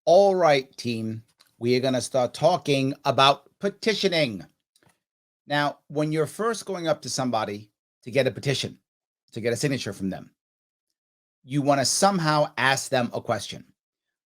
All right, team, we are going to start talking about petitioning. Now, when you're first going up to somebody to get a petition, to get a signature from them, you want to somehow ask them a question.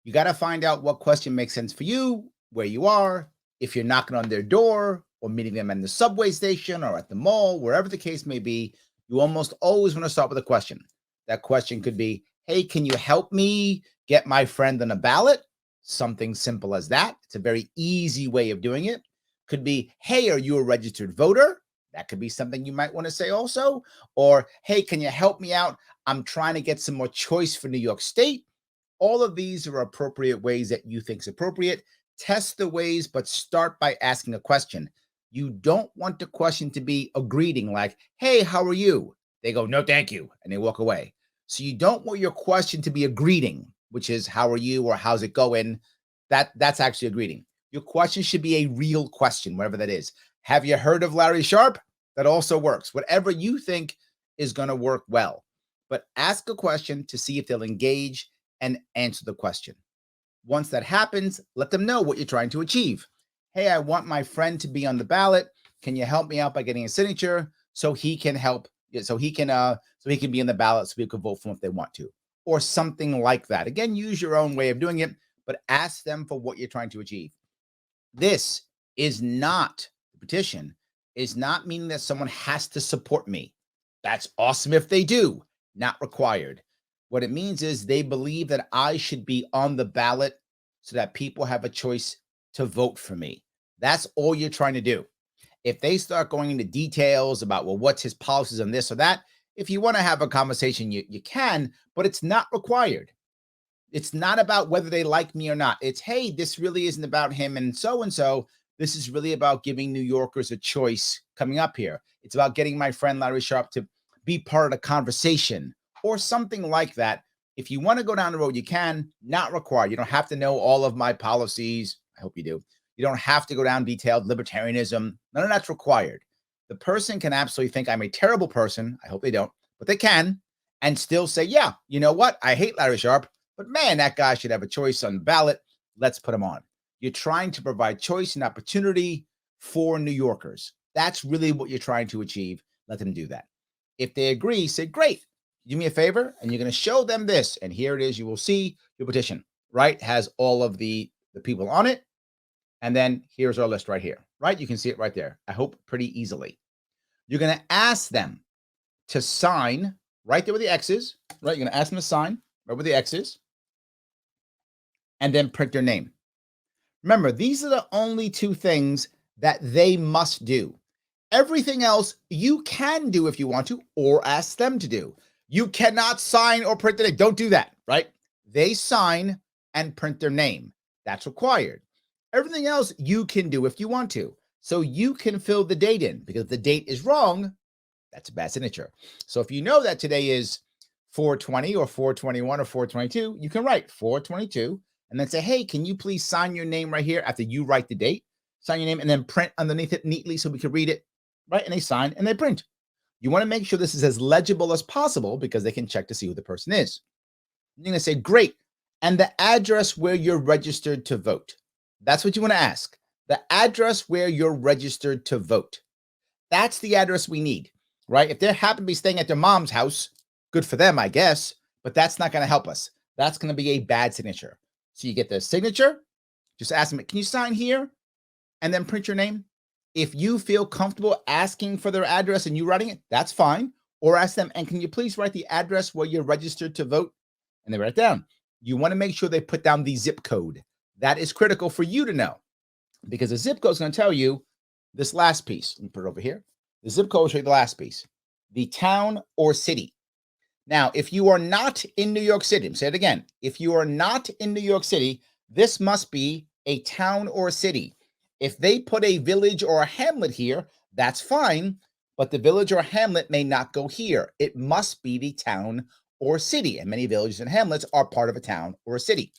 You got to find out what question makes sense for you, where you are, if you're knocking on their door or meeting them in the subway station or at the mall, wherever the case may be. You almost always want to start with a question. That question could be, hey, can you help me get my friend on a ballot? Something simple as that. It's a very easy way of doing it. Could be, hey, are you a registered voter? That could be something you might want to say also. Or, hey, can you help me out? I'm trying to get some more choice for New York State. All of these are appropriate ways that you think is appropriate. Test the ways, but start by asking a question. You don't want the question to be a greeting like, hey, how are you? They go, no, thank you, and they walk away. So you don't want your question to be a greeting, which is how are you or how's it going? That's actually a greeting. Your question should be a real question, whatever that is. Have you heard of Larry Sharpe? That also works. Whatever you think is going to work well. But ask a question to see if they'll engage and answer the question. Once that happens, let them know what you're trying to achieve. Hey, I want my friend to be on the ballot. Can you help me out by getting a signature so he can help, so he can be in the ballot so we can vote for him if they want to, or something like that. Again, use your own way of doing it, but ask them for what you're trying to achieve. This is not the petition, is not meaning that someone has to support me. That's awesome if they do, not required. What it means is they believe that I should be on the ballot so that people have a choice to vote for me. That's all you're trying to do. If they start going into details about, well, what's his policies on this or that, if you want to have a conversation, you can, but it's not required. It's not about whether they like me or not. It's, hey, this really isn't about him and so. This is really about giving New Yorkers a choice coming up here. It's about getting my friend Larry Sharpe to be part of the conversation or something like that. If you want to go down the road, you can, not required. You don't have to know all of my policies. I hope you do. You don't have to go down detailed libertarianism. None of that's required. The person can absolutely think I'm a terrible person. I hope they don't, but they can, and still say, yeah, you know what? I hate Larry Sharpe, but man, that guy should have a choice on the ballot. Let's put him on. You're trying to provide choice and opportunity for New Yorkers. That's really what you're trying to achieve. Let them do that. If they agree, say, great, do me a favor, and you're going to show them this. And here it is. You will see your petition, right? Has all of the people on it. And then here's our list right here, right? You can see it right there. I hope pretty easily. You're going to ask them to sign right there with the X's, right? You're going to ask them to sign right with the X's and then print their name. Remember, these are the only two things that they must do. Everything else you can do if you want to, or ask them to do. You cannot sign or print their name. Don't do that, right? They sign and print their name. That's required. Everything else you can do if you want to. So you can fill the date in, because if the date is wrong, that's a bad signature. So if you know that today is 4/20 or 4/21 or 4/22, you can write 4/22 and then say, hey, can you please sign your name right here after you write the date? Sign your name and then print underneath it neatly so we can read it, right? And they sign and they print. You want to make sure this is as legible as possible because they can check to see who the person is. You're going to say, great. And the address where you're registered to vote. That's what you want to ask. The address where you're registered to vote. That's the address we need, right? If they happen to be staying at their mom's house, good for them, I guess, but that's not going to help us. That's going to be a bad signature. So you get the signature, just ask them, can you sign here? And then print your name. If you feel comfortable asking for their address and you writing it, that's fine. Or ask them, and can you please write the address where you're registered to vote? And they write it down. You want to make sure they put down the zip code. That is critical for you to know, because the zip code is going to tell you this last piece. Let me put it over here. The zip code will show you the last piece, the town or city. Now, if you are not in New York City, say it again. If you are not in New York City, this must be a town or city. If they put a village or a hamlet here, that's fine, but the village or hamlet may not go here. It must be the town or city, and many villages and hamlets are part of a town or a city.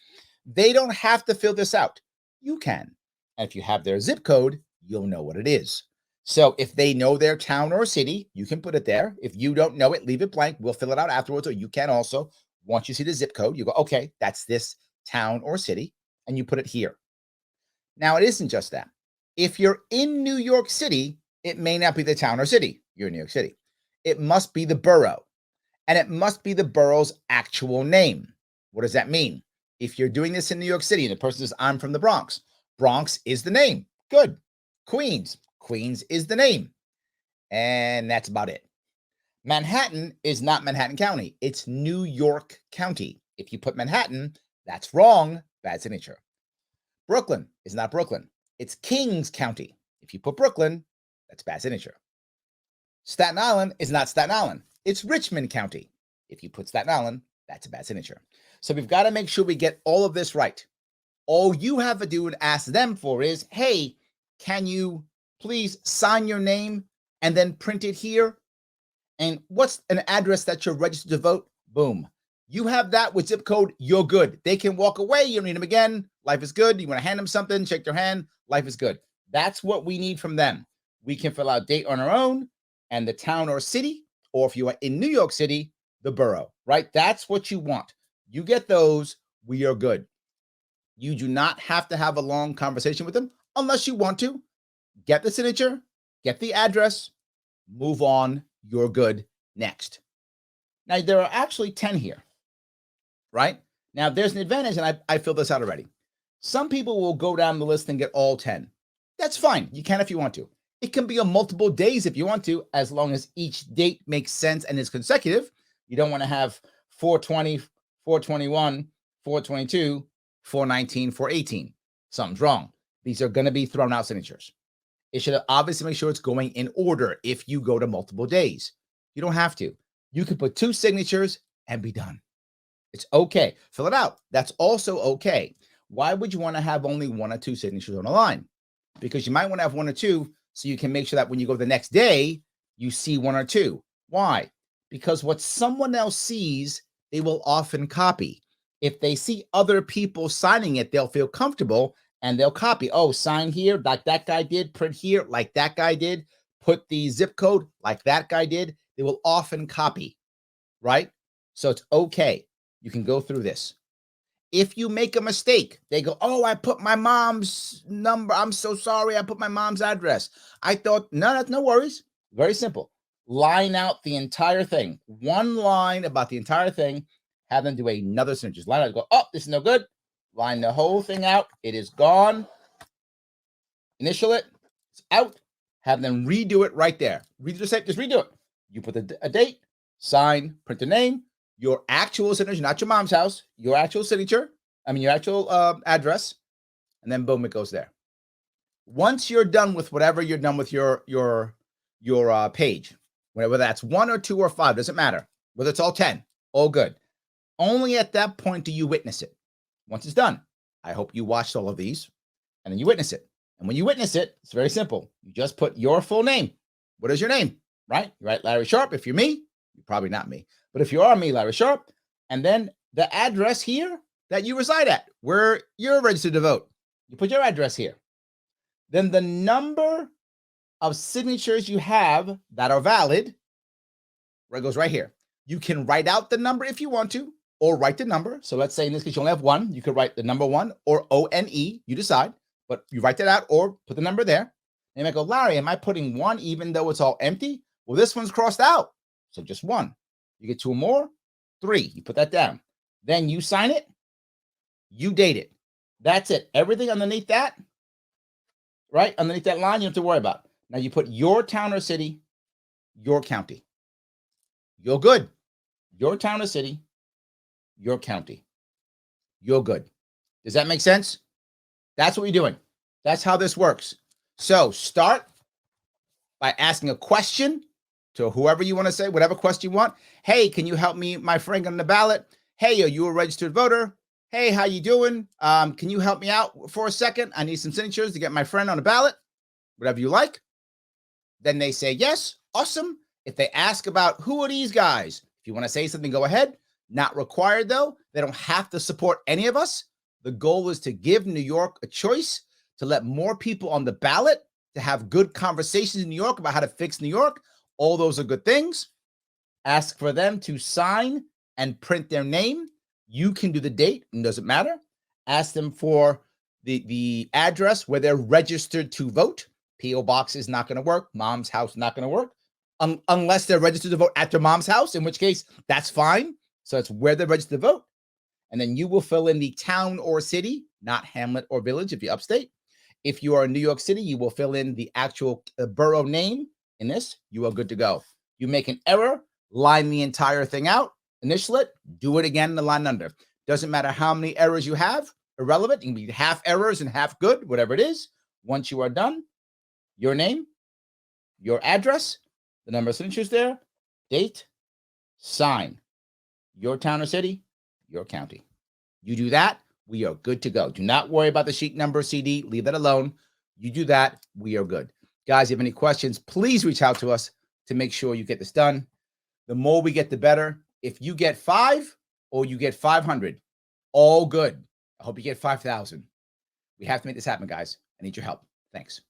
They don't have to fill this out. You can. And if you have their zip code, you'll know what it is. So if they know their town or city, you can put it there. If you don't know it, leave it blank. We'll fill it out afterwards, or you can also, once you see the zip code, you go, okay, that's this town or city, and you put it here. Now, it isn't just that. If you're in New York City, it may not be the town or city. You're in New York City. It must be the borough, and it must be the borough's actual name. What does that mean? If you're doing this in New York City and the person says, I'm from the Bronx, Bronx is the name. Good. Queens is the name. And that's about it. Manhattan is not Manhattan County. It's New York County. If you put Manhattan, that's wrong. Bad signature. Brooklyn is not Brooklyn. It's Kings County. If you put Brooklyn, that's bad signature. Staten Island is not Staten Island. It's Richmond County. If you put Staten Island, that's a bad signature. So we've got to make sure we get all of this right. All you have to do and ask them for is, hey, can you please sign your name and then print it here? And what's an address that you're registered to vote? Boom. You have that with zip code, you're good. They can walk away. You don't need them again. Life is good. You want to hand them something, shake their hand. Life is good. That's what we need from them. We can fill out date on our own and the town or city, or if you are in New York City, the borough, right? That's what you want. You get those, we are good. You do not have to have a long conversation with them unless you want to. Get the signature, get the address, move on, you're good. Next. Now, there are actually 10 here, right? Now, there's an advantage, and I filled this out already. Some people will go down the list and get all 10. That's fine. You can if you want to. It can be on multiple days if you want to, as long as each date makes sense and is consecutive. You don't want to have 420, 421, 422, 419, 418. Something's wrong. These are going to be thrown out signatures. It should obviously make sure it's going in order if you go to multiple days. You don't have to. You can put 2 signatures and be done. It's okay. Fill it out. That's also okay. Why would you want to have only 1 or 2 signatures on a line? Because you might want to have 1 or 2 so you can make sure that when you go the next day, you see 1 or 2. Why? Because what someone else sees, they will often copy. If they see other people signing it, they'll feel comfortable and they'll copy. Oh, sign here like that guy did, print here like that guy did, put the zip code like that guy did. They will often copy, right? So it's okay. You can go through this. If you make a mistake, they go, oh, I put my mom's number. I'm so sorry. I put my mom's address. I thought, no, that's no worries. Very simple. Line out the entire thing. 1 line about the entire thing. Have them do another signature. Just line out. Go, oh, this is no good. Line the whole thing out. It is gone. Initial it. It's out. Have them redo it right there. Just redo it. You put a date, sign, print the name, your actual signature, not your mom's house, your actual signature, your actual address, and then boom, it goes there. Once you're done with whatever you're done with your page, whether that's 1 or 2 or 5, doesn't matter. Whether it's all 10, all good. Only at that point do you witness it. Once it's done, I hope you watched all of these, and then you witness it. And when you witness it, it's very simple. You just put your full name. What is your name? Right? You write Larry Sharpe. If you're me, you're probably not me. But if you are me, Larry Sharpe, and then the address here that you reside at, where you're registered to vote, you put your address here. Then the number of signatures you have that are valid, where it goes right here. You can write out the number if you want to, or write the number. So let's say in this case, you only have 1. You could write the number 1 or O-N-E, you decide, but you write that out or put the number there. And you might go, Larry, am I putting 1 even though it's all empty? Well, this one's crossed out. So just 1. You get 2 more, 3. You put that down. Then you sign it. You date it. That's it. Everything underneath that, right? Underneath that line, you don't have to worry about. Now you put your town or city, your county. You're good. Your town or city, your county. You're good. Does that make sense? That's what we're doing. That's how this works. So start by asking a question to whoever you want to say, whatever question you want. Hey, can you help me, my friend, on the ballot? Hey, are you a registered voter? Hey, how you doing? Can you help me out for a second? I need some signatures to get my friend on the ballot. Whatever you like. Then they say yes. Awesome. If they ask about who are these guys, if you want to say something, go ahead. Not required, though. They don't have to support any of us. The goal is to give New York a choice, to let more people on the ballot, to have good conversations in New York about how to fix New York. All those are good things. Ask for them to sign and print their name. You can do the date. It doesn't matter. Ask them for the address where they're registered to vote. P.O. box is not going to work. Mom's house not going to work unless they're registered to vote at their mom's house, in which case that's fine. So it's where they're registered to vote. And then you will fill in the town or city, not hamlet or village if you're upstate. If you are in New York City, you will fill in the actual borough name. In this, you are good to go. You make an error, line the entire thing out, initial it, do it again in the line under. Doesn't matter how many errors you have, irrelevant. It can be half errors and half good, whatever it is. Once you are done, your name, your address, the number of signatures there, date, sign, your town or city, your county. You do that, we are good to go. Do not worry about the sheet number, CD, leave that alone. You do that, we are good. Guys, if you have any questions, please reach out to us to make sure you get this done. The more we get, the better. If you get 5 or you get 500, all good. I hope you get 5,000. We have to make this happen, guys. I need your help. Thanks.